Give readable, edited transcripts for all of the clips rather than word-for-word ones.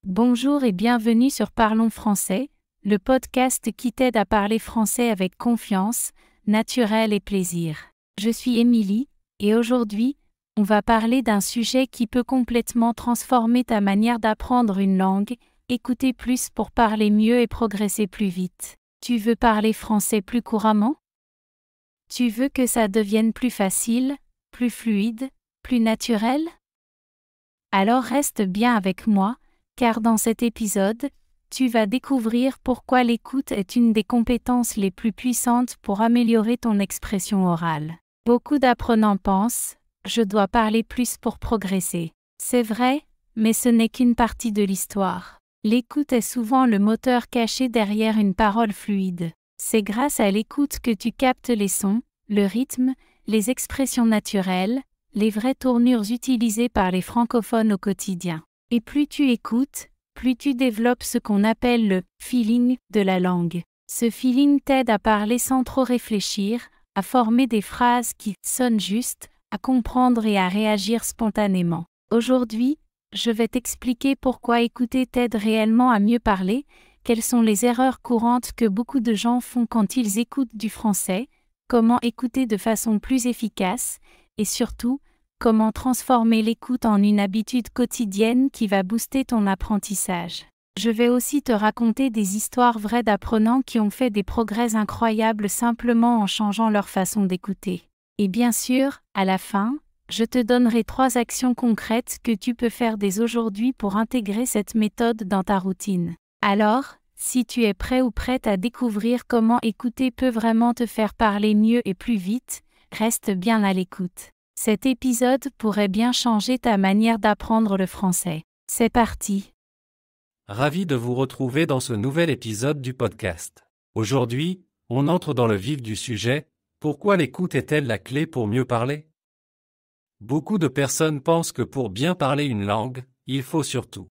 Bonjour et bienvenue sur Parlons français, le podcast qui t'aide à parler français avec confiance, naturel et plaisir. Je suis Émilie, et aujourd'hui, on va parler d'un sujet qui peut complètement transformer ta manière d'apprendre une langue, écouter plus pour parler mieux et progresser plus vite. Tu veux parler français plus couramment? Tu veux que ça devienne plus facile, plus fluide, plus naturel? Alors reste bien avec moi, car dans cet épisode, tu vas découvrir pourquoi l'écoute est une des compétences les plus puissantes pour améliorer ton expression orale. Beaucoup d'apprenants pensent « je dois parler plus pour progresser ». C'est vrai, mais ce n'est qu'une partie de l'histoire. L'écoute est souvent le moteur caché derrière une parole fluide. C'est grâce à l'écoute que tu captes les sons, le rythme, les expressions naturelles, les vraies tournures utilisées par les francophones au quotidien. Et plus tu écoutes, plus tu développes ce qu'on appelle le « feeling » de la langue. Ce feeling t'aide à parler sans trop réfléchir, à former des phrases qui sonnent justes, à comprendre et à réagir spontanément. Aujourd'hui, je vais t'expliquer pourquoi écouter t'aide réellement à mieux parler, quelles sont les erreurs courantes que beaucoup de gens font quand ils écoutent du français, comment écouter de façon plus efficace, et surtout, comment transformer l'écoute en une habitude quotidienne qui va booster ton apprentissage. Je vais aussi te raconter des histoires vraies d'apprenants qui ont fait des progrès incroyables simplement en changeant leur façon d'écouter. Et bien sûr, à la fin, je te donnerai 3 actions concrètes que tu peux faire dès aujourd'hui pour intégrer cette méthode dans ta routine. Alors, si tu es prêt ou prête à découvrir comment écouter peut vraiment te faire parler mieux et plus vite, reste bien à l'écoute. Cet épisode pourrait bien changer ta manière d'apprendre le français. C'est parti! Ravi de vous retrouver dans ce nouvel épisode du podcast. Aujourd'hui, on entre dans le vif du sujet. Pourquoi l'écoute est-elle la clé pour mieux parler? Beaucoup de personnes pensent que pour bien parler une langue, il faut surtout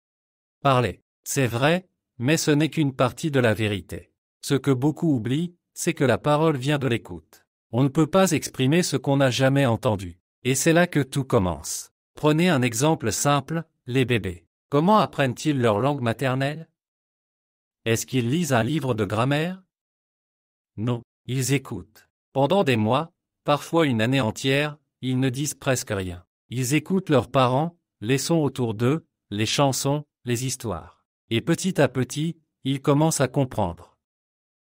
parler. C'est vrai, mais ce n'est qu'une partie de la vérité. Ce que beaucoup oublient, c'est que la parole vient de l'écoute. On ne peut pas exprimer ce qu'on n'a jamais entendu. Et c'est là que tout commence. Prenez un exemple simple, les bébés. Comment apprennent-ils leur langue maternelle? Est-ce qu'ils lisent un livre de grammaire? Non, ils écoutent. Pendant des mois, parfois une année entière, ils ne disent presque rien. Ils écoutent leurs parents, les sons autour d'eux, les chansons, les histoires. Et petit à petit, ils commencent à comprendre.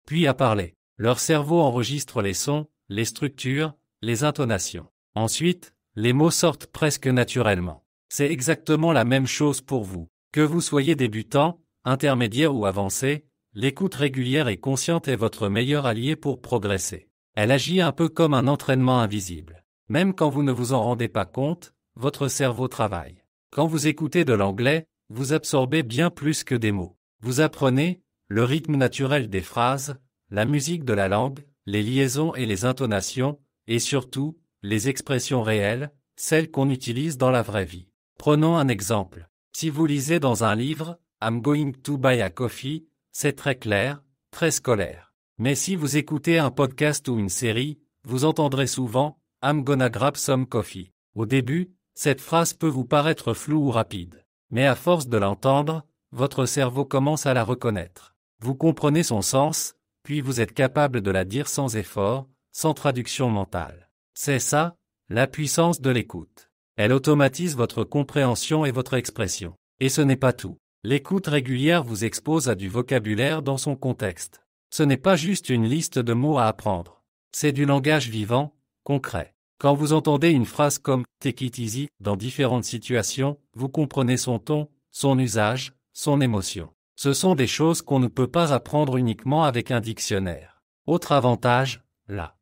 Puis à parler. Leur cerveau enregistre les sons, les structures, les intonations. Ensuite, les mots sortent presque naturellement. C'est exactement la même chose pour vous. Que vous soyez débutant, intermédiaire ou avancé, l'écoute régulière et consciente est votre meilleur allié pour progresser. Elle agit un peu comme un entraînement invisible. Même quand vous ne vous en rendez pas compte, votre cerveau travaille. Quand vous écoutez de l'anglais, vous absorbez bien plus que des mots. Vous apprenez le rythme naturel des phrases, la musique de la langue, les liaisons et les intonations, et surtout, les expressions réelles, celles qu'on utilise dans la vraie vie. Prenons un exemple. Si vous lisez dans un livre « I'm going to buy a coffee », c'est très clair, très scolaire. Mais si vous écoutez un podcast ou une série, vous entendrez souvent « I'm gonna grab some coffee ». Au début, cette phrase peut vous paraître floue ou rapide. Mais à force de l'entendre, votre cerveau commence à la reconnaître. Vous comprenez son sens, puis vous êtes capable de la dire sans effort, sans traduction mentale. C'est ça, la puissance de l'écoute. Elle automatise votre compréhension et votre expression. Et ce n'est pas tout. L'écoute régulière vous expose à du vocabulaire dans son contexte. Ce n'est pas juste une liste de mots à apprendre. C'est du langage vivant, concret. Quand vous entendez une phrase comme « take it easy » dans différentes situations, vous comprenez son ton, son usage, son émotion. Ce sont des choses qu'on ne peut pas apprendre uniquement avec un dictionnaire. Autre avantage, la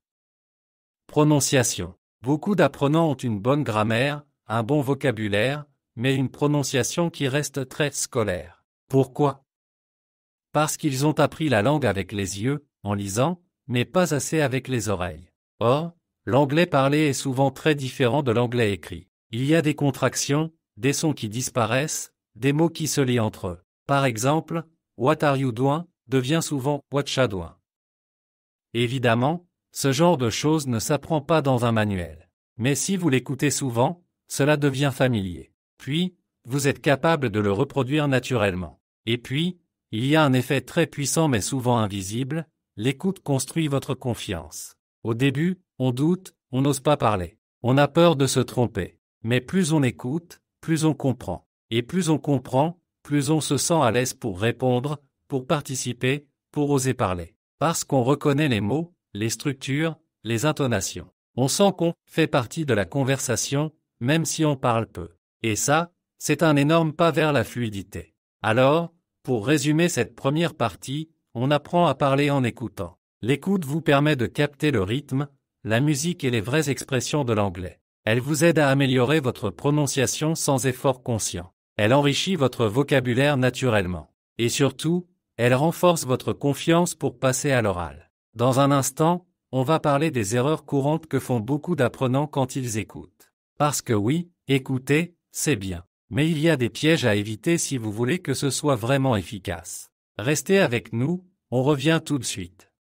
prononciation. Beaucoup d'apprenants ont une bonne grammaire, un bon vocabulaire, mais une prononciation qui reste très scolaire. Pourquoi? Parce qu'ils ont appris la langue avec les yeux, en lisant, mais pas assez avec les oreilles. Or, l'anglais parlé est souvent très différent de l'anglais écrit. Il y a des contractions, des sons qui disparaissent, des mots qui se lient entre eux. Par exemple, What are you doing devient souvent What ya doing. Évidemment, ce genre de choses ne s'apprend pas dans un manuel. Mais si vous l'écoutez souvent, cela devient familier. Puis, vous êtes capable de le reproduire naturellement. Et puis, il y a un effet très puissant mais souvent invisible, l'écoute construit votre confiance. Au début, on doute, on n'ose pas parler. On a peur de se tromper. Mais plus on écoute, plus on comprend. Et plus on comprend, plus on se sent à l'aise pour répondre, pour participer, pour oser parler. Parce qu'on reconnaît les mots, les structures, les intonations. On sent qu'on fait partie de la conversation, même si on parle peu. Et ça, c'est un énorme pas vers la fluidité. Alors, pour résumer cette première partie, on apprend à parler en écoutant. L'écoute vous permet de capter le rythme, la musique et les vraies expressions de l'anglais. Elle vous aide à améliorer votre prononciation sans effort conscient. Elle enrichit votre vocabulaire naturellement. Et surtout, elle renforce votre confiance pour passer à l'oral. Dans un instant, on va parler des erreurs courantes que font beaucoup d'apprenants quand ils écoutent. Parce que oui, écouter, c'est bien. Mais il y a des pièges à éviter si vous voulez que ce soit vraiment efficace. Restez avec nous, on revient tout de suite.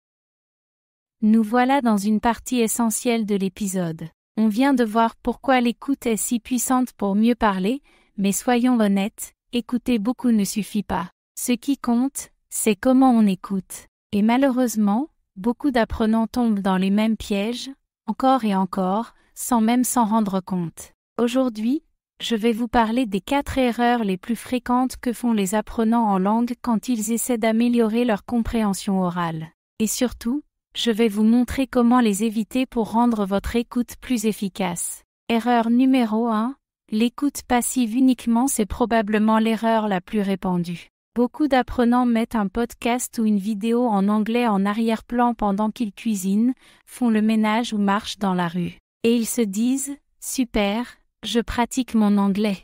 Nous voilà dans une partie essentielle de l'épisode. On vient de voir pourquoi l'écoute est si puissante pour mieux parler, mais soyons honnêtes, écouter beaucoup ne suffit pas. Ce qui compte, c'est comment on écoute. Et malheureusement, beaucoup d'apprenants tombent dans les mêmes pièges, encore et encore, sans même s'en rendre compte. Aujourd'hui, je vais vous parler des 4 erreurs les plus fréquentes que font les apprenants en langue quand ils essaient d'améliorer leur compréhension orale. Et surtout, je vais vous montrer comment les éviter pour rendre votre écoute plus efficace. Erreur numéro 1. L'écoute passive uniquement, c'est probablement l'erreur la plus répandue. Beaucoup d'apprenants mettent un podcast ou une vidéo en anglais en arrière-plan pendant qu'ils cuisinent, font le ménage ou marchent dans la rue. Et ils se disent « Super, je pratique mon anglais ».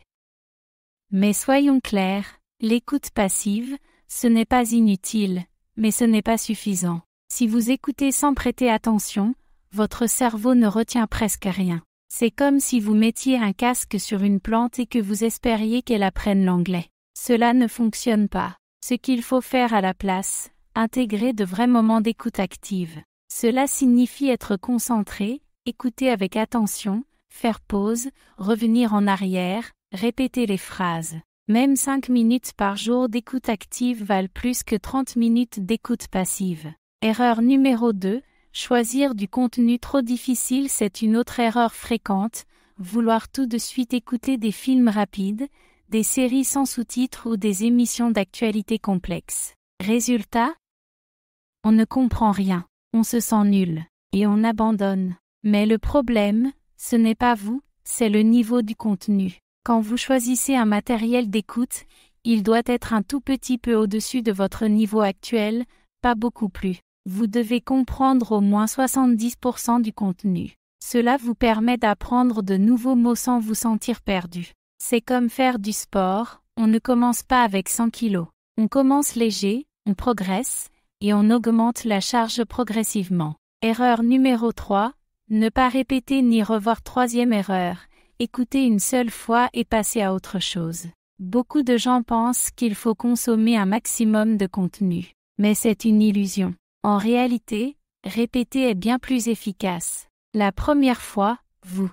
Mais soyons clairs, l'écoute passive, ce n'est pas inutile, mais ce n'est pas suffisant. Si vous écoutez sans prêter attention, votre cerveau ne retient presque rien. C'est comme si vous mettiez un casque sur une plante et que vous espériez qu'elle apprenne l'anglais. Cela ne fonctionne pas. Ce qu'il faut faire à la place, intégrer de vrais moments d'écoute active. Cela signifie être concentré, écouter avec attention, faire pause, revenir en arrière, répéter les phrases. Même 5 minutes par jour d'écoute active valent plus que 30 minutes d'écoute passive. Erreur numéro 2, choisir du contenu trop difficile, c'est une autre erreur fréquente, vouloir tout de suite écouter des films rapides, des séries sans sous-titres ou des émissions d'actualité complexes. Résultat ? On ne comprend rien, on se sent nul, et on abandonne. Mais le problème, ce n'est pas vous, c'est le niveau du contenu. Quand vous choisissez un matériel d'écoute, il doit être un tout petit peu au-dessus de votre niveau actuel, pas beaucoup plus. Vous devez comprendre au moins 70% du contenu. Cela vous permet d'apprendre de nouveaux mots sans vous sentir perdu. C'est comme faire du sport, on ne commence pas avec 100 kilos. On commence léger, on progresse, et on augmente la charge progressivement. Erreur numéro 3, ne pas répéter ni revoir. 3e erreur, écouter une seule fois et passer à autre chose. Beaucoup de gens pensent qu'il faut consommer un maximum de contenu. Mais c'est une illusion. En réalité, répéter est bien plus efficace. La première fois, vous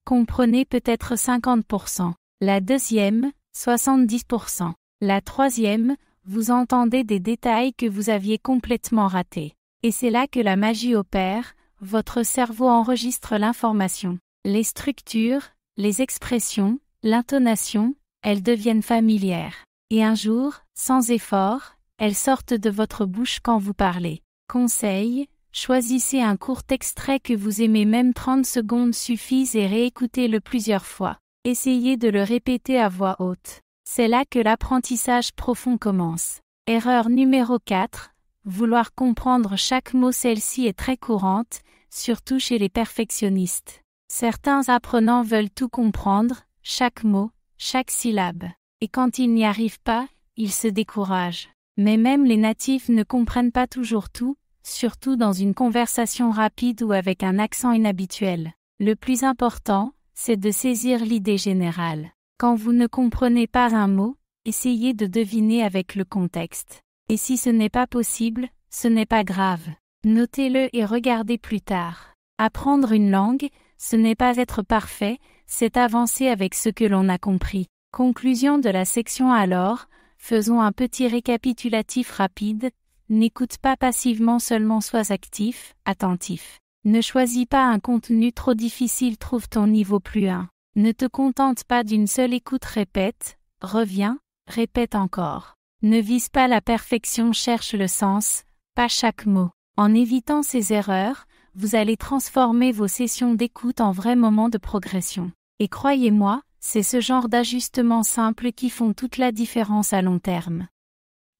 comprenez peut-être 50%. La deuxième, 70%. La troisième, vous entendez des détails que vous aviez complètement ratés. Et c'est là que la magie opère, votre cerveau enregistre l'information. Les structures, les expressions, l'intonation, elles deviennent familières. Et un jour, sans effort, elles sortent de votre bouche quand vous parlez. Conseil, choisissez un court extrait que vous aimez, même 30 secondes suffisent, et réécoutez-le plusieurs fois. Essayez de le répéter à voix haute. C'est là que l'apprentissage profond commence. Erreur numéro 4, vouloir comprendre chaque mot. Celle-ci est très courante, surtout chez les perfectionnistes. Certains apprenants veulent tout comprendre, chaque mot, chaque syllabe. Et quand ils n'y arrivent pas, ils se découragent. Mais même les natifs ne comprennent pas toujours tout, surtout dans une conversation rapide ou avec un accent inhabituel. Le plus important, c'est de saisir l'idée générale. Quand vous ne comprenez pas un mot, essayez de deviner avec le contexte. Et si ce n'est pas possible, ce n'est pas grave. Notez-le et regardez plus tard. Apprendre une langue, ce n'est pas être parfait, c'est avancer avec ce que l'on a compris. Conclusion de la section alors, faisons un petit récapitulatif rapide. N'écoute pas passivement seulement, sois actif, attentif. Ne choisis pas un contenu trop difficile, trouve ton niveau plus 1. Ne te contente pas d'une seule écoute, répète, reviens, répète encore. Ne vise pas la perfection, cherche le sens, pas chaque mot. En évitant ces erreurs, vous allez transformer vos sessions d'écoute en vrais moments de progression. Et croyez-moi, c'est ce genre d'ajustements simples qui font toute la différence à long terme.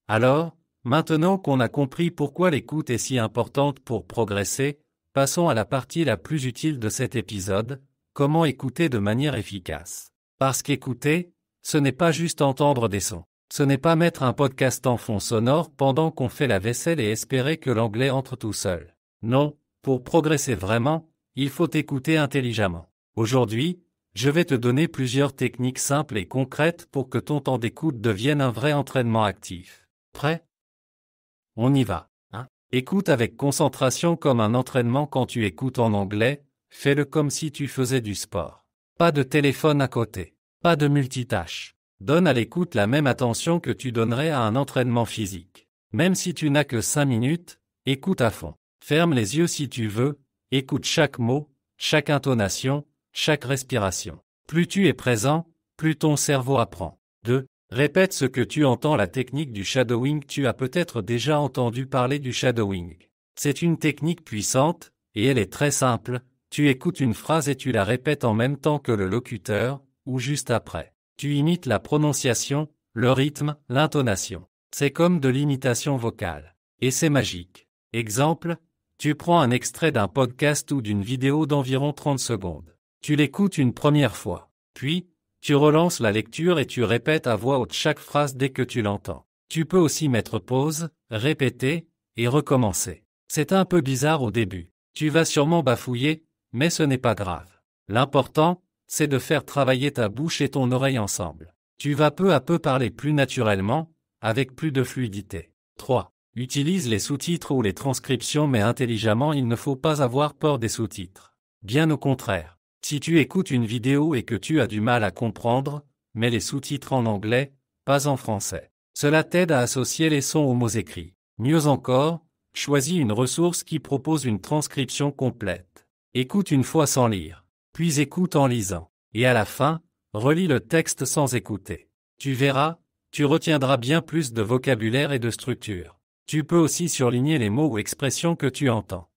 Alors, maintenant qu'on a compris pourquoi l'écoute est si importante pour progresser, passons à la partie la plus utile de cet épisode, comment écouter de manière efficace. Parce qu'écouter, ce n'est pas juste entendre des sons. Ce n'est pas mettre un podcast en fond sonore pendant qu'on fait la vaisselle et espérer que l'anglais entre tout seul. Non, pour progresser vraiment, il faut écouter intelligemment. Aujourd'hui, je vais te donner plusieurs techniques simples et concrètes pour que ton temps d'écoute devienne un vrai entraînement actif. Prêt? On y va. Écoute avec concentration comme un entraînement. Quand tu écoutes en anglais, fais-le comme si tu faisais du sport. Pas de téléphone à côté. Pas de multitâche. Donne à l'écoute la même attention que tu donnerais à un entraînement physique. Même si tu n'as que 5 minutes, écoute à fond. Ferme les yeux si tu veux, écoute chaque mot, chaque intonation, chaque respiration. Plus tu es présent, plus ton cerveau apprend. 2. Répète ce que tu entends. La technique du shadowing. Tu as peut-être déjà entendu parler du shadowing. C'est une technique puissante, et elle est très simple. Tu écoutes une phrase et tu la répètes en même temps que le locuteur, ou juste après. Tu imites la prononciation, le rythme, l'intonation. C'est comme de l'imitation vocale. Et c'est magique. Exemple, tu prends un extrait d'un podcast ou d'une vidéo d'environ 30 secondes. Tu l'écoutes une première fois. Puis, tu relances la lecture et tu répètes à voix haute chaque phrase dès que tu l'entends. Tu peux aussi mettre pause, répéter, et recommencer. C'est un peu bizarre au début. Tu vas sûrement bafouiller, mais ce n'est pas grave. L'important, c'est de faire travailler ta bouche et ton oreille ensemble. Tu vas peu à peu parler plus naturellement, avec plus de fluidité. 3. Utilise les sous-titres ou les transcriptions mais intelligemment. Il ne faut pas avoir peur des sous-titres. Bien au contraire. Si tu écoutes une vidéo et que tu as du mal à comprendre, mets les sous-titres en anglais, pas en français. Cela t'aide à associer les sons aux mots écrits. Mieux encore, choisis une ressource qui propose une transcription complète. Écoute une fois sans lire, puis écoute en lisant. Et à la fin, relis le texte sans écouter. Tu verras, tu retiendras bien plus de vocabulaire et de structure. Tu peux aussi surligner les mots ou expressions que tu entends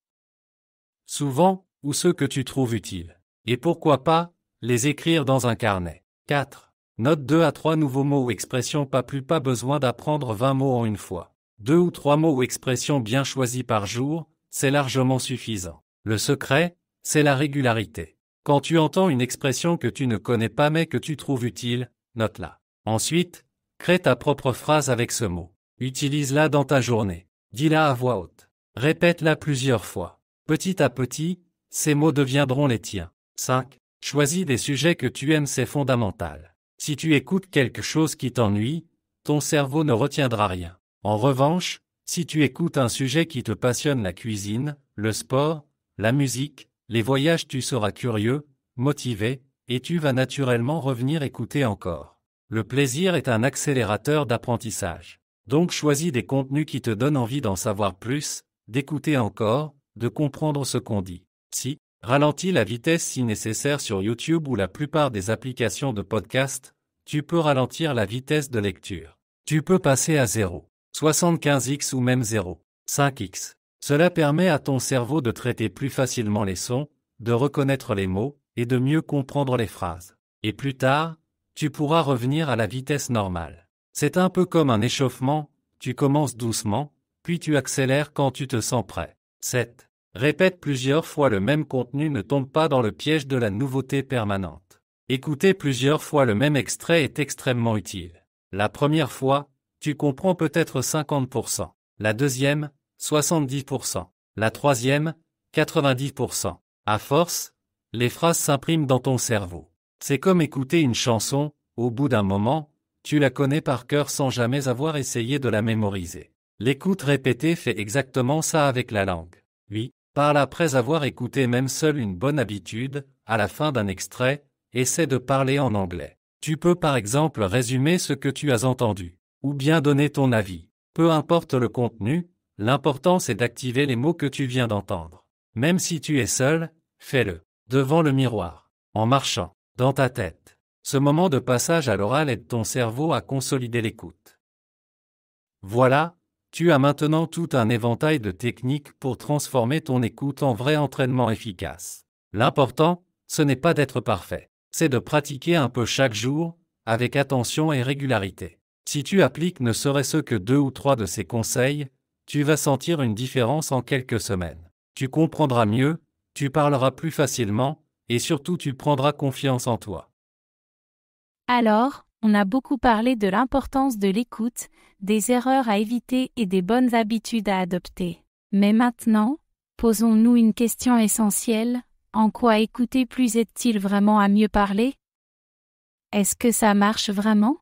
souvent, ou ceux que tu trouves utiles. Et pourquoi pas, les écrire dans un carnet. 4. Note 2 à 3 nouveaux mots ou expressions. Pas besoin d'apprendre 20 mots en une fois. 2 ou 3 mots ou expressions bien choisis par jour, c'est largement suffisant. Le secret, c'est la régularité. Quand tu entends une expression que tu ne connais pas mais que tu trouves utile, note-la. Ensuite, crée ta propre phrase avec ce mot. Utilise-la dans ta journée. Dis-la à voix haute. Répète-la plusieurs fois. Petit à petit, ces mots deviendront les tiens. 5. Choisis des sujets que tu aimes, c'est fondamental. Si tu écoutes quelque chose qui t'ennuie, ton cerveau ne retiendra rien. En revanche, si tu écoutes un sujet qui te passionne, la cuisine, le sport, la musique, les voyages, tu seras curieux, motivé, et tu vas naturellement revenir écouter encore. Le plaisir est un accélérateur d'apprentissage. Donc choisis des contenus qui te donnent envie d'en savoir plus, d'écouter encore, de comprendre ce qu'on dit. 6. Ralentis la vitesse si nécessaire. Sur YouTube ou la plupart des applications de podcast, tu peux ralentir la vitesse de lecture. Tu peux passer à 0,75x ou même 0,5x. Cela permet à ton cerveau de traiter plus facilement les sons, de reconnaître les mots, et de mieux comprendre les phrases. Et plus tard, tu pourras revenir à la vitesse normale. C'est un peu comme un échauffement, tu commences doucement, puis tu accélères quand tu te sens prêt. 7. Répète plusieurs fois le même contenu. Ne tombe pas dans le piège de la nouveauté permanente. Écouter plusieurs fois le même extrait est extrêmement utile. La première fois, tu comprends peut-être 50%. La deuxième, 70%. La troisième, 90%. À force, les phrases s'impriment dans ton cerveau. C'est comme écouter une chanson, au bout d'un moment, tu la connais par cœur sans jamais avoir essayé de la mémoriser. L'écoute répétée fait exactement ça avec la langue. 8. Parle après avoir écouté. Même seule une bonne habitude, à la fin d'un extrait, essaie de parler en anglais. Tu peux par exemple résumer ce que tu as entendu, ou bien donner ton avis. Peu importe le contenu, l'important c'est d'activer les mots que tu viens d'entendre. Même si tu es seul, fais-le. Devant le miroir, en marchant, dans ta tête. Ce moment de passage à l'oral aide ton cerveau à consolider l'écoute. Voilà, tu as maintenant tout un éventail de techniques pour transformer ton écoute en vrai entraînement efficace. L'important, ce n'est pas d'être parfait, c'est de pratiquer un peu chaque jour, avec attention et régularité. Si tu appliques ne serait-ce que 2 ou 3 de ces conseils, tu vas sentir une différence en quelques semaines. Tu comprendras mieux, tu parleras plus facilement, et surtout tu prendras confiance en toi. Alors, on a beaucoup parlé de l'importance de l'écoute, des erreurs à éviter et des bonnes habitudes à adopter. Mais maintenant, posons-nous une question essentielle, en quoi écouter plus aide-t-il vraiment à mieux parler? Est-ce que ça marche vraiment?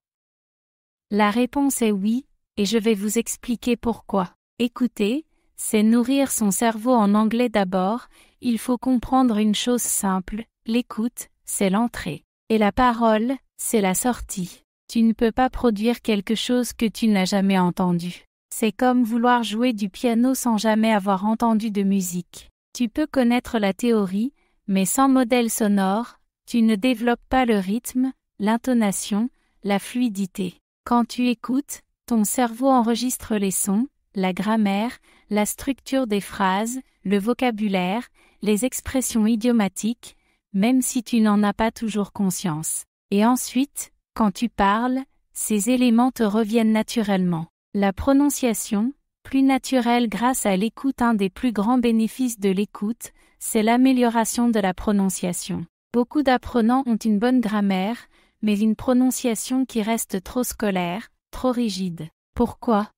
La réponse est oui, et je vais vous expliquer pourquoi. Écouter, c'est nourrir son cerveau en anglais d'abord, il faut comprendre une chose simple, l'écoute, c'est l'entrée. Et la parole, c'est la sortie. Tu ne peux pas produire quelque chose que tu n'as jamais entendu. C'est comme vouloir jouer du piano sans jamais avoir entendu de musique. Tu peux connaître la théorie, mais sans modèle sonore, tu ne développes pas le rythme, l'intonation, la fluidité. Quand tu écoutes, ton cerveau enregistre les sons, la grammaire, la structure des phrases, le vocabulaire, les expressions idiomatiques, même si tu n'en as pas toujours conscience. Et ensuite, quand tu parles, ces éléments te reviennent naturellement. La prononciation, plus naturelle grâce à l'écoute. Un des plus grands bénéfices de l'écoute, c'est l'amélioration de la prononciation. Beaucoup d'apprenants ont une bonne grammaire, mais une prononciation qui reste trop scolaire, trop rigide. Pourquoi?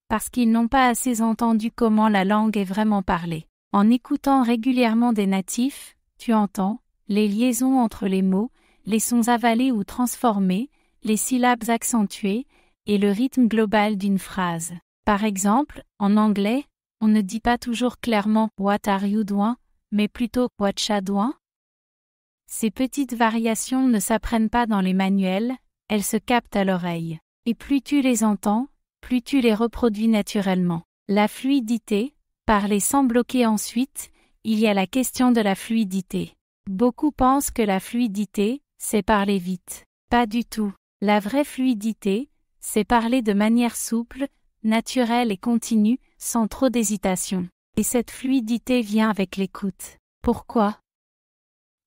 Parce qu'ils n'ont pas assez entendu comment la langue est vraiment parlée. En écoutant régulièrement des natifs, tu entends les liaisons entre les mots, les sons avalés ou transformés, les syllabes accentuées, et le rythme global d'une phrase. Par exemple, en anglais, on ne dit pas toujours clairement « What are you doing ?», mais plutôt « What ya doing ?». Ces petites variations ne s'apprennent pas dans les manuels, elles se captent à l'oreille. Et plus tu les entends, plus tu les reproduis naturellement. La fluidité, parler sans bloquer. Ensuite, il y a la question de la fluidité. Beaucoup pensent que la fluidité, c'est parler vite. Pas du tout. La vraie fluidité, c'est parler de manière souple, naturelle et continue, sans trop d'hésitation. Et cette fluidité vient avec l'écoute. Pourquoi?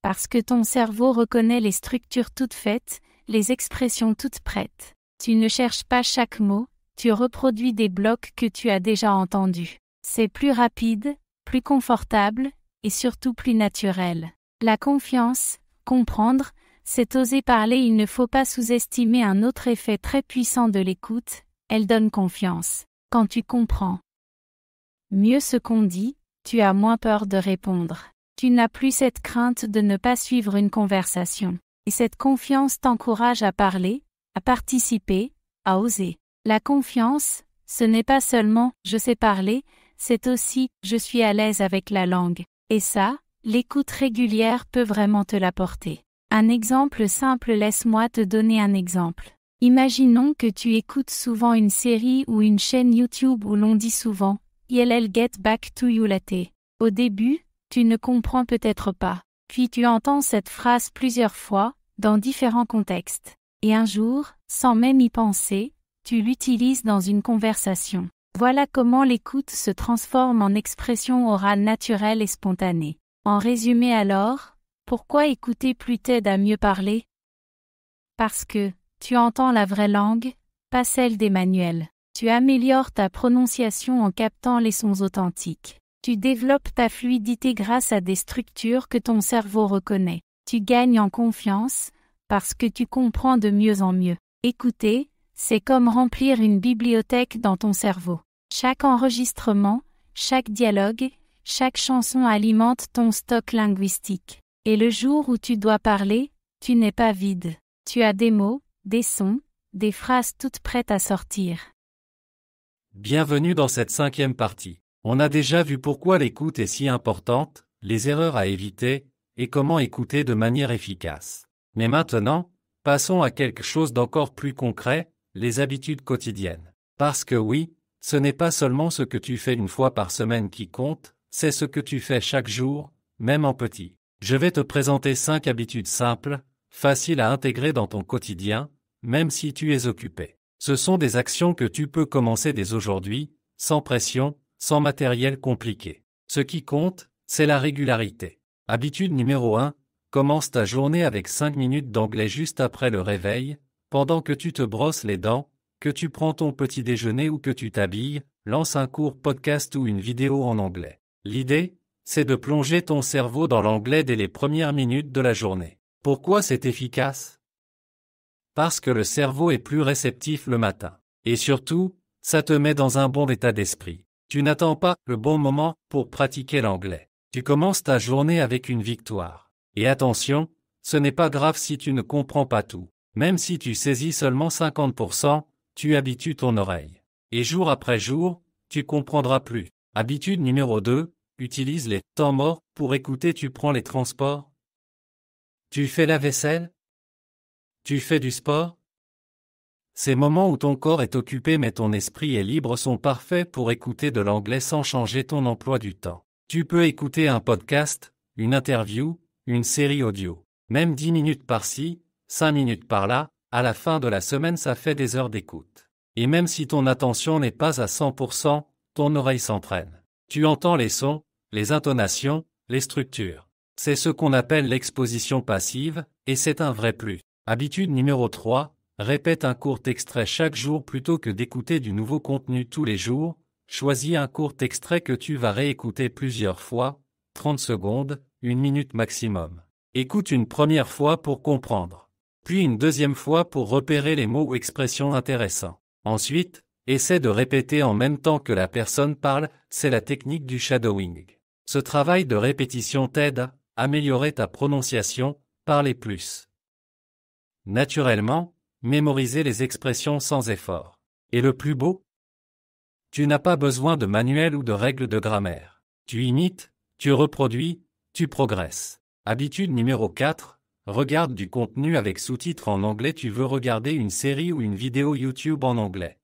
Parce que ton cerveau reconnaît les structures toutes faites, les expressions toutes prêtes. Tu ne cherches pas chaque mot, tu reproduis des blocs que tu as déjà entendus. C'est plus rapide, plus confortable, et surtout plus naturel. La confiance, comprendre, c'est oser parler. Il ne faut pas sous-estimer un autre effet très puissant de l'écoute, elle donne confiance. Quand tu comprends mieux ce qu'on dit, tu as moins peur de répondre. Tu n'as plus cette crainte de ne pas suivre une conversation. Et cette confiance t'encourage à parler, à participer, à oser. La confiance, ce n'est pas seulement « je sais parler », c'est aussi « je suis à l'aise avec la langue ». Et ça, l'écoute régulière peut vraiment te l'apporter. Un exemple simple. Laisse-moi te donner un exemple. Imaginons que tu écoutes souvent une série ou une chaîne YouTube où l'on dit souvent « I'll get back to you later ». Au début, tu ne comprends peut-être pas. Puis tu entends cette phrase plusieurs fois, dans différents contextes. Et un jour, sans même y penser, tu l'utilises dans une conversation. Voilà comment l'écoute se transforme en expression orale naturelle et spontanée. En résumé alors, pourquoi écouter plus t'aide à mieux parler? Parce que tu entends la vraie langue, pas celle des manuels. Tu améliores ta prononciation en captant les sons authentiques. Tu développes ta fluidité grâce à des structures que ton cerveau reconnaît. Tu gagnes en confiance, parce que tu comprends de mieux en mieux. Écouter, c'est comme remplir une bibliothèque dans ton cerveau. Chaque enregistrement, chaque dialogue, chaque chanson alimente ton stock linguistique. Et le jour où tu dois parler, tu n'es pas vide. Tu as des mots, des sons, des phrases toutes prêtes à sortir. Bienvenue dans cette 5e partie. On a déjà vu pourquoi l'écoute est si importante, les erreurs à éviter, et comment écouter de manière efficace. Mais maintenant, passons à quelque chose d'encore plus concret, les habitudes quotidiennes. Parce que oui, ce n'est pas seulement ce que tu fais une fois par semaine qui compte, c'est ce que tu fais chaque jour, même en petit. Je vais te présenter 5 habitudes simples, faciles à intégrer dans ton quotidien, même si tu es occupé. Ce sont des actions que tu peux commencer dès aujourd'hui, sans pression, sans matériel compliqué. Ce qui compte, c'est la régularité. Habitude numéro 1, commence ta journée avec 5 minutes d'anglais juste après le réveil, pendant que tu te brosses les dents, que tu prends ton petit déjeuner ou que tu t'habilles, lance un court podcast ou une vidéo en anglais. L'idée, c'est de plonger ton cerveau dans l'anglais dès les premières minutes de la journée. Pourquoi c'est efficace? Parce que le cerveau est plus réceptif le matin. Et surtout, ça te met dans un bon état d'esprit. Tu n'attends pas le bon moment pour pratiquer l'anglais. Tu commences ta journée avec une victoire. Et attention, ce n'est pas grave si tu ne comprends pas tout. Même si tu saisis seulement 50%, tu habitues ton oreille. Et jour après jour, tu comprendras plus. Habitude numéro 2, utilise les temps morts pour écouter. Tu prends les transports? Tu fais la vaisselle? Tu fais du sport? Ces moments où ton corps est occupé mais ton esprit est libre sont parfaits pour écouter de l'anglais sans changer ton emploi du temps. Tu peux écouter un podcast, une interview, une série audio. Même 10 minutes par-ci, 5 minutes par-là, à la fin de la semaine ça fait des heures d'écoute. Et même si ton attention n'est pas à 100%, ton oreille s'entraîne. Tu entends les sons, les intonations, les structures. C'est ce qu'on appelle l'exposition passive, et c'est un vrai plus. Habitude numéro 3, répète un court extrait chaque jour plutôt que d'écouter du nouveau contenu tous les jours. Choisis un court extrait que tu vas réécouter plusieurs fois, 30 secondes, 1 minute maximum. Écoute une première fois pour comprendre, puis une deuxième fois pour repérer les mots ou expressions intéressants. Ensuite, essaie de répéter en même temps que la personne parle, c'est la technique du shadowing. Ce travail de répétition t'aide à améliorer ta prononciation, parler plus naturellement, mémoriser les expressions sans effort. Et le plus beau? Tu n'as pas besoin de manuel ou de règles de grammaire. Tu imites, tu reproduis, tu progresses. Habitude numéro 4, regarde du contenu avec sous-titres en anglais. Tu veux regarder une série ou une vidéo YouTube en anglais.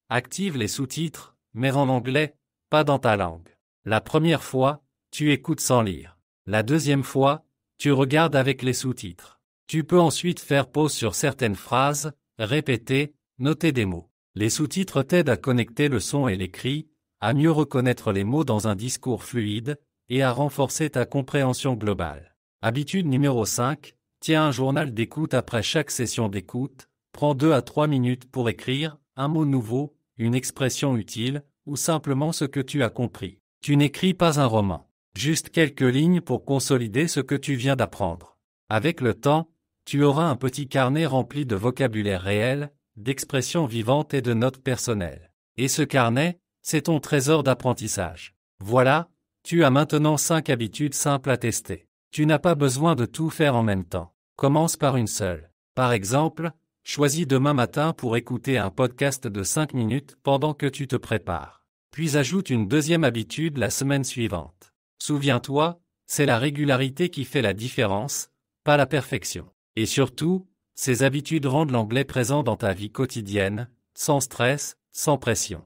Active les sous-titres, mais en anglais, pas dans ta langue. La première fois, tu écoutes sans lire. La deuxième fois, tu regardes avec les sous-titres. Tu peux ensuite faire pause sur certaines phrases, répéter, noter des mots. Les sous-titres t'aident à connecter le son et l'écrit, à mieux reconnaître les mots dans un discours fluide, et à renforcer ta compréhension globale. Habitude numéro 5, tiens un journal d'écoute après chaque session d'écoute, prends 2 à 3 minutes pour écrire un mot nouveau, une expression utile, ou simplement ce que tu as compris. Tu n'écris pas un roman, juste quelques lignes pour consolider ce que tu viens d'apprendre. Avec le temps, tu auras un petit carnet rempli de vocabulaire réel, d'expressions vivantes et de notes personnelles. Et ce carnet, c'est ton trésor d'apprentissage. Voilà, tu as maintenant 5 habitudes simples à tester. Tu n'as pas besoin de tout faire en même temps. Commence par une seule. Par exemple, choisis demain matin pour écouter un podcast de 5 minutes pendant que tu te prépares. Puis ajoute une deuxième habitude la semaine suivante. Souviens-toi, c'est la régularité qui fait la différence, pas la perfection. Et surtout, ces habitudes rendent l'anglais présent dans ta vie quotidienne, sans stress, sans pression.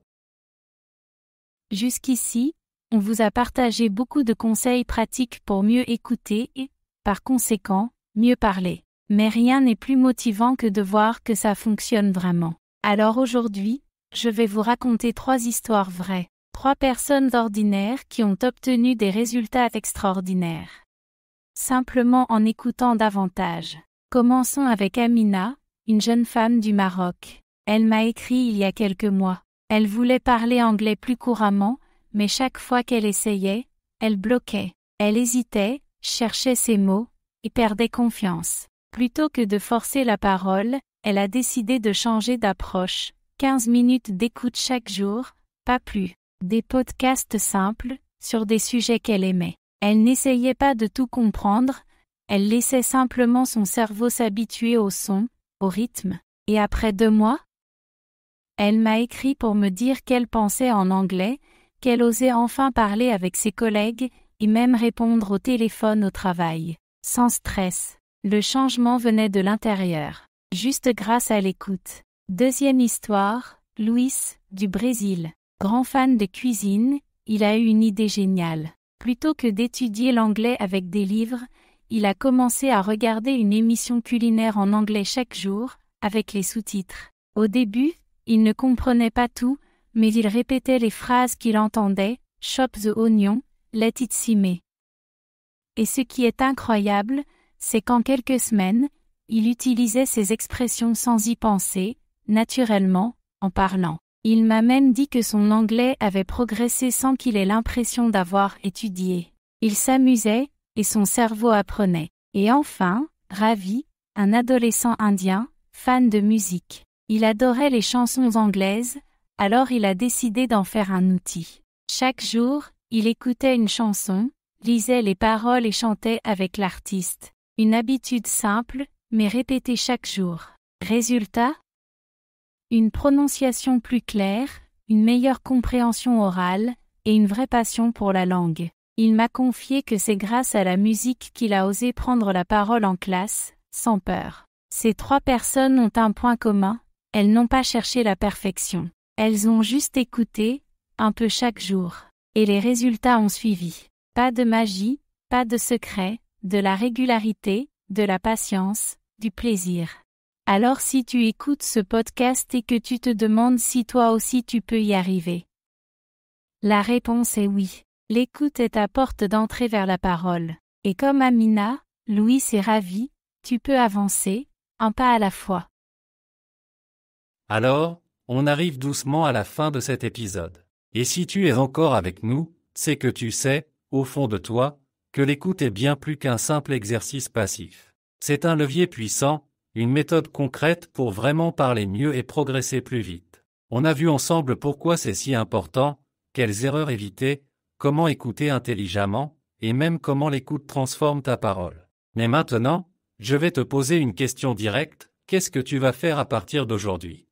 Jusqu'ici, on vous a partagé beaucoup de conseils pratiques pour mieux écouter et, par conséquent, mieux parler. Mais rien n'est plus motivant que de voir que ça fonctionne vraiment. Alors aujourd'hui, je vais vous raconter 3 histoires vraies. 3 personnes ordinaires qui ont obtenu des résultats extraordinaires. Simplement en écoutant davantage. Commençons avec Amina, une jeune femme du Maroc. Elle m'a écrit il y a quelques mois. Elle voulait parler anglais plus couramment, mais chaque fois qu'elle essayait, elle bloquait. Elle hésitait, cherchait ses mots, et perdait confiance. Plutôt que de forcer la parole, elle a décidé de changer d'approche. 15 minutes d'écoute chaque jour, pas plus. Des podcasts simples, sur des sujets qu'elle aimait. Elle n'essayait pas de tout comprendre, elle laissait simplement son cerveau s'habituer au son, au rythme. Et après 2 mois, elle m'a écrit pour me dire qu'elle pensait en anglais, qu'elle osait enfin parler avec ses collègues, et même répondre au téléphone au travail. Sans stress. Le changement venait de l'intérieur. Juste grâce à l'écoute. Deuxième histoire, Luis, du Brésil. Grand fan de cuisine, il a eu une idée géniale. Plutôt que d'étudier l'anglais avec des livres, il a commencé à regarder une émission culinaire en anglais chaque jour, avec les sous-titres. Au début, il ne comprenait pas tout, mais il répétait les phrases qu'il entendait, « Chop the onion, let it simmer ». Et ce qui est incroyable, c'est qu'en quelques semaines, il utilisait ces expressions sans y penser, naturellement, en parlant. Il m'a même dit que son anglais avait progressé sans qu'il ait l'impression d'avoir étudié. Il s'amusait, et son cerveau apprenait. Et enfin, Ravi, un adolescent indien, fan de musique. Il adorait les chansons anglaises, alors il a décidé d'en faire un outil. Chaque jour, il écoutait une chanson, lisait les paroles et chantait avec l'artiste. Une habitude simple, mais répétée chaque jour. Résultat ? Une prononciation plus claire, une meilleure compréhension orale, et une vraie passion pour la langue. Il m'a confié que c'est grâce à la musique qu'il a osé prendre la parole en classe, sans peur. Ces 3 personnes ont un point commun, elles n'ont pas cherché la perfection. Elles ont juste écouté, un peu chaque jour. Et les résultats ont suivi. Pas de magie, pas de secret, de la régularité, de la patience, du plaisir. Alors si tu écoutes ce podcast et que tu te demandes si toi aussi tu peux y arriver. La réponse est oui. L'écoute est ta porte d'entrée vers la parole. Et comme Amina, Louis est ravi, tu peux avancer, un pas à la fois. Alors, on arrive doucement à la fin de cet épisode. Et si tu es encore avec nous, c'est que tu sais, au fond de toi, que l'écoute est bien plus qu'un simple exercice passif. C'est un levier puissant, une méthode concrète pour vraiment parler mieux et progresser plus vite. On a vu ensemble pourquoi c'est si important, quelles erreurs éviter, comment écouter intelligemment, et même comment l'écoute transforme ta parole. Mais maintenant, je vais te poser une question directe, qu'est-ce que tu vas faire à partir d'aujourd'hui ?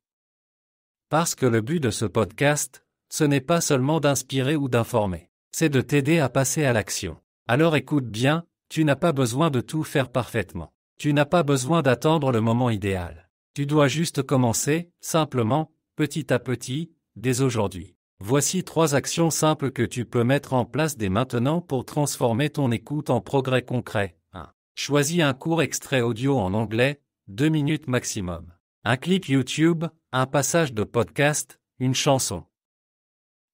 Parce que le but de ce podcast, ce n'est pas seulement d'inspirer ou d'informer, c'est de t'aider à passer à l'action. Alors écoute bien, tu n'as pas besoin de tout faire parfaitement. Tu n'as pas besoin d'attendre le moment idéal. Tu dois juste commencer, simplement, petit à petit, dès aujourd'hui. Voici 3 actions simples que tu peux mettre en place dès maintenant pour transformer ton écoute en progrès concret. 1. Choisis un court extrait audio en anglais, 2 minutes maximum. Un clip YouTube, un passage de podcast, une chanson.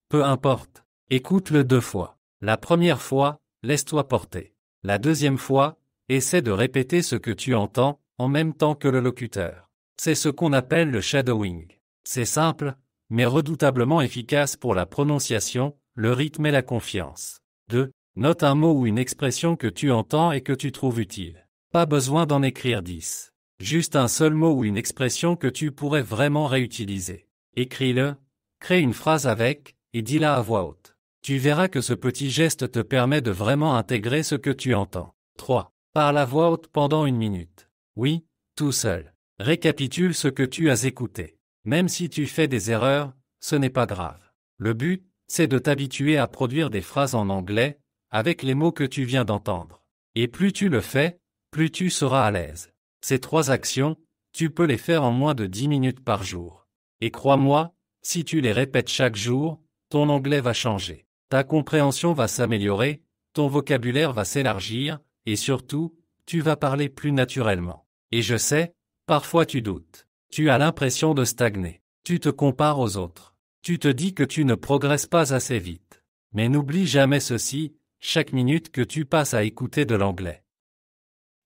Peu importe. Écoute-le 2 fois. La première fois, laisse-toi porter. La deuxième fois, essaie de répéter ce que tu entends, en même temps que le locuteur. C'est ce qu'on appelle le shadowing. C'est simple, mais redoutablement efficace pour la prononciation, le rythme et la confiance. 2. Note un mot ou une expression que tu entends et que tu trouves utile. Pas besoin d'en écrire 10. Juste un seul mot ou une expression que tu pourrais vraiment réutiliser. Écris-le, crée une phrase avec, et dis-la à voix haute. Tu verras que ce petit geste te permet de vraiment intégrer ce que tu entends. 3. Parle à voix haute pendant 1 minute. Oui, tout seul. Récapitule ce que tu as écouté. Même si tu fais des erreurs, ce n'est pas grave. Le but, c'est de t'habituer à produire des phrases en anglais, avec les mots que tu viens d'entendre. Et plus tu le fais, plus tu seras à l'aise. Ces 3 actions, tu peux les faire en moins de 10 minutes par jour. Et crois-moi, si tu les répètes chaque jour, ton anglais va changer. Ta compréhension va s'améliorer, ton vocabulaire va s'élargir, et surtout, tu vas parler plus naturellement. Et je sais, parfois tu doutes. Tu as l'impression de stagner. Tu te compares aux autres. Tu te dis que tu ne progresses pas assez vite. Mais n'oublie jamais ceci, chaque minute que tu passes à écouter de l'anglais.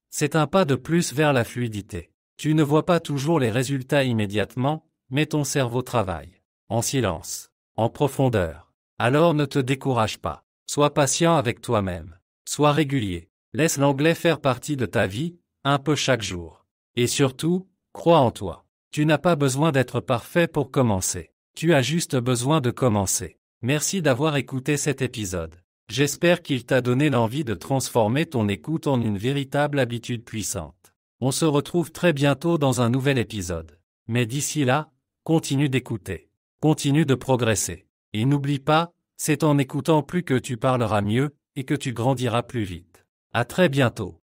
C'est un pas de plus vers la fluidité. Tu ne vois pas toujours les résultats immédiatement, mais ton cerveau travaille. En silence. En profondeur. Alors ne te décourage pas. Sois patient avec toi-même. Sois régulier. Laisse l'anglais faire partie de ta vie, un peu chaque jour. Et surtout, crois en toi. Tu n'as pas besoin d'être parfait pour commencer. Tu as juste besoin de commencer. Merci d'avoir écouté cet épisode. J'espère qu'il t'a donné l'envie de transformer ton écoute en une véritable habitude puissante. On se retrouve très bientôt dans un nouvel épisode. Mais d'ici là, continue d'écouter. Continue de progresser. Et n'oublie pas, c'est en écoutant plus que tu parleras mieux, et que tu grandiras plus vite. À très bientôt.